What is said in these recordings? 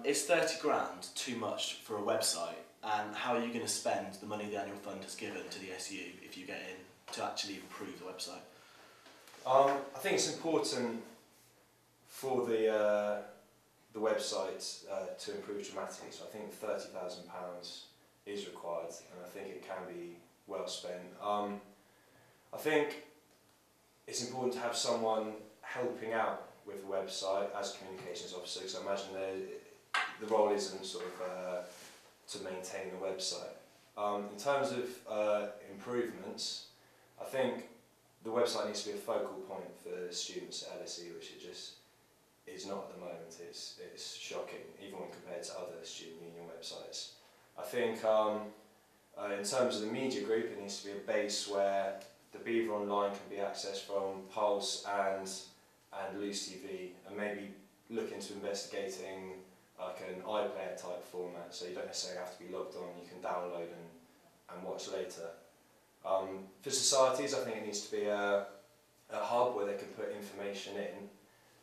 Is 30 grand too much for a website, and how are you going to spend the money the annual fund has given to the SU if you get in to actually improve the website? I think it's important for the website to improve dramatically, so I think £30,000 is required, and I think it can be well spent. I think it's important to have someone helping out with the website as communications officer, because I imagine the role isn't sort of to maintain the website. In terms of improvements, I think the website needs to be a focal point for students at LSE, which it just is not at the moment. It's shocking, even when compared to other student union websites. I think in terms of the media group, it needs to be a base where the Beaver Online can be accessed from Pulse and Loose TV, and maybe look into investigating like an iPlayer type format, so you don't necessarily have to be logged on, you can download and watch later. For societies, I think it needs to be a hub where they can put information in,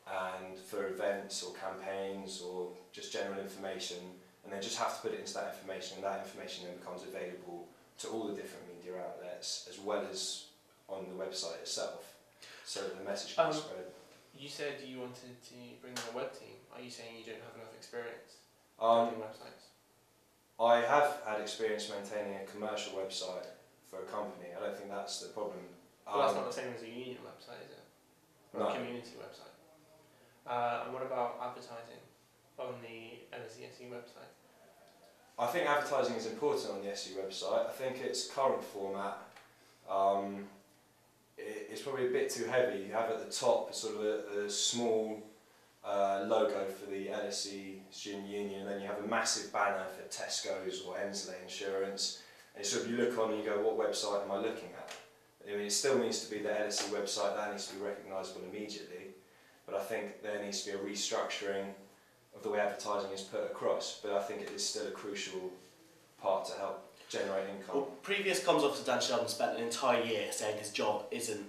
and for events or campaigns or just general information, and they just have to put it into that information, and that information then becomes available to all the different media outlets as well as on the website itself, so that the message can spread. You said you wanted to bring in a web team. Are you saying you don't have enough experience building websites? I have had experience maintaining a commercial website for a company. I don't think that's the problem. Well, that's not the same as a union website, is it? Or a community website. And what about advertising on the LSE website? I think advertising is important on the SU website. I think its current format it's probably a bit too heavy. You have at the top sort of a small logo for the LSE Student Union, and then you have a massive banner for Tesco's or Ensley Insurance. And sort of you look on and you go, what website am I looking at? I mean, it still needs to be the LSE website, that needs to be recognisable immediately, but I think there needs to be a restructuring of the way advertising is put across, but I think it is still a crucial part to help generate income. Well, previous comms officer Dan Sheldon spent an entire year saying his job isn't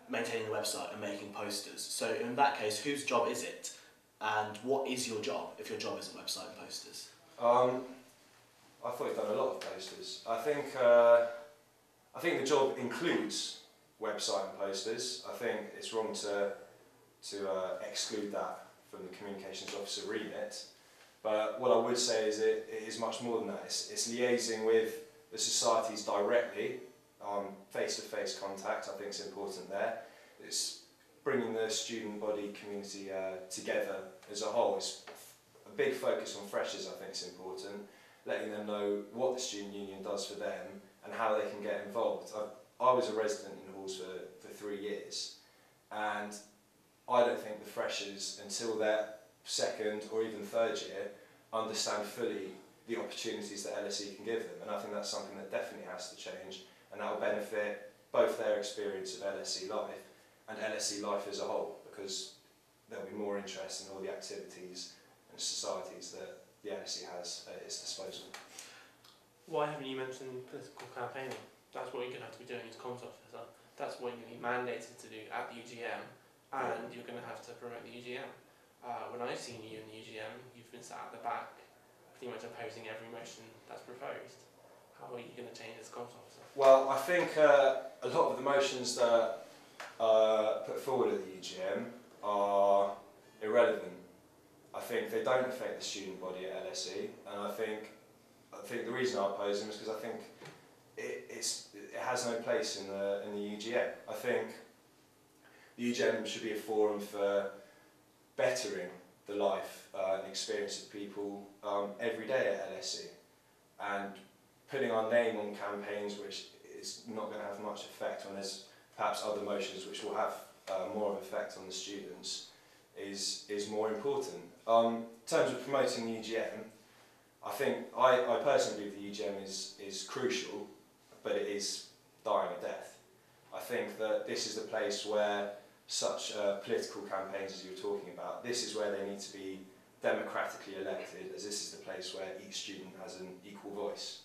maintaining the website and making posters. So in that case, whose job is it? And what is your job if your job isn't website and posters? I thought you'd done a lot of posters. I think the job includes website and posters. I think it's wrong to exclude that from the communications officer remit. But what I would say is it is much more than that. It's liaising with the societies directly, face-to-face contact. I think is important there. It's bringing the student body community together as a whole. It's a big focus on freshers. I think is important. Letting them know what the student union does for them and how they can get involved. I was a resident in Halls for 3 years, and I don't think the freshers, until their second or even third year, understand fully the opportunities that LSE can give them, and I think that's something that definitely has to change, and that will benefit both their experience of LSE life and LSE life as a whole, because there'll be more interest in all the activities and societies that the LSE has at its disposal. Why haven't you mentioned political campaigning? That's what you're going to have to be doing as comms officer. That's what you're going to be mandated to do at the UGM, and you're going to have to promote the UGM. When I've seen you in the UGM, you've been sat at the back, pretty much opposing every motion that's proposed. How are you going to change as comms officer? Well, I think a lot of the motions that are put forward at the UGM are irrelevant. I think they don't affect the student body at LSE, and I think the reason I oppose them is because I think it has no place in the UGM. I think the UGM should be a forum for bettering the life and experience of people every day at LSE, and putting our name on campaigns which is not going to have much effect when there's perhaps other motions which will have more of an effect on the students is more important. In terms of promoting the UGM, I think I personally believe the UGM is crucial, but it is dying a death. I think that this is the place where such political campaigns as you were talking about, this is where they need to be democratically elected, as this is the place where each student has an equal voice,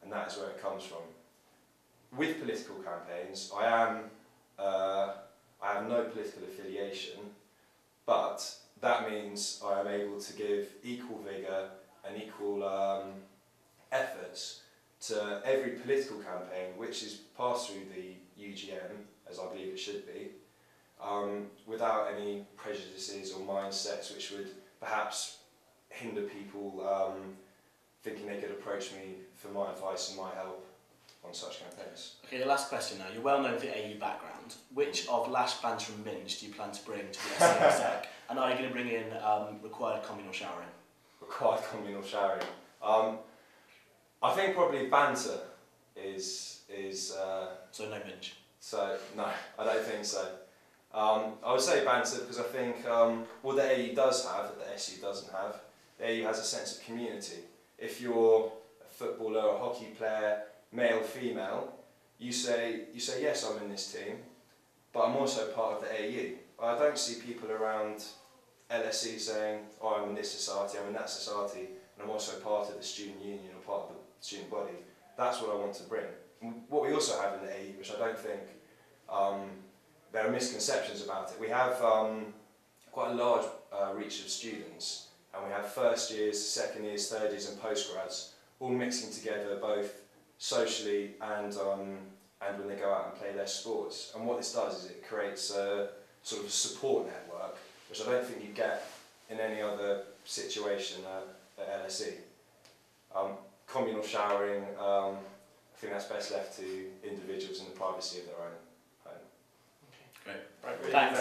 and that is where it comes from. With political campaigns, I have no political affiliation, but that means I am able to give equal vigour and equal efforts to every political campaign which is passed through the UGM, as I believe it should be, without any prejudices or mindsets which would perhaps hinder people thinking they could approach me for my advice and my help on such campaigns. Okay, the last question now. You're well known for your AU background. Which of Lash, Banter and Minge do you plan to bring to the SE exec? And are you going to bring in required communal showering? Required communal showering. I think probably banter is So no Minge? so no, I don't think so. I would say banter because I think what the AU does have that the SU doesn't have, the AU has a sense of community. If you're a footballer or a hockey player, male, female, you say yes, I'm in this team, but I'm also part of the AU. I don't see people around LSE saying, oh, I'm in this society, I'm in that society, and I'm also part of the student union or part of the student body. That's what I want to bring. And what we also have in the AU, which I don't think there are misconceptions about it, we have quite a large reach of students, and we have first years, second years, third years and postgrads all mixing together both socially and when they go out and play their sports. And what this does is it creates a sort of support network, which I don't think you get in any other situation at LSE. Communal showering, I think that's best left to individuals in the privacy of their own home. Great. Right, really Thanks.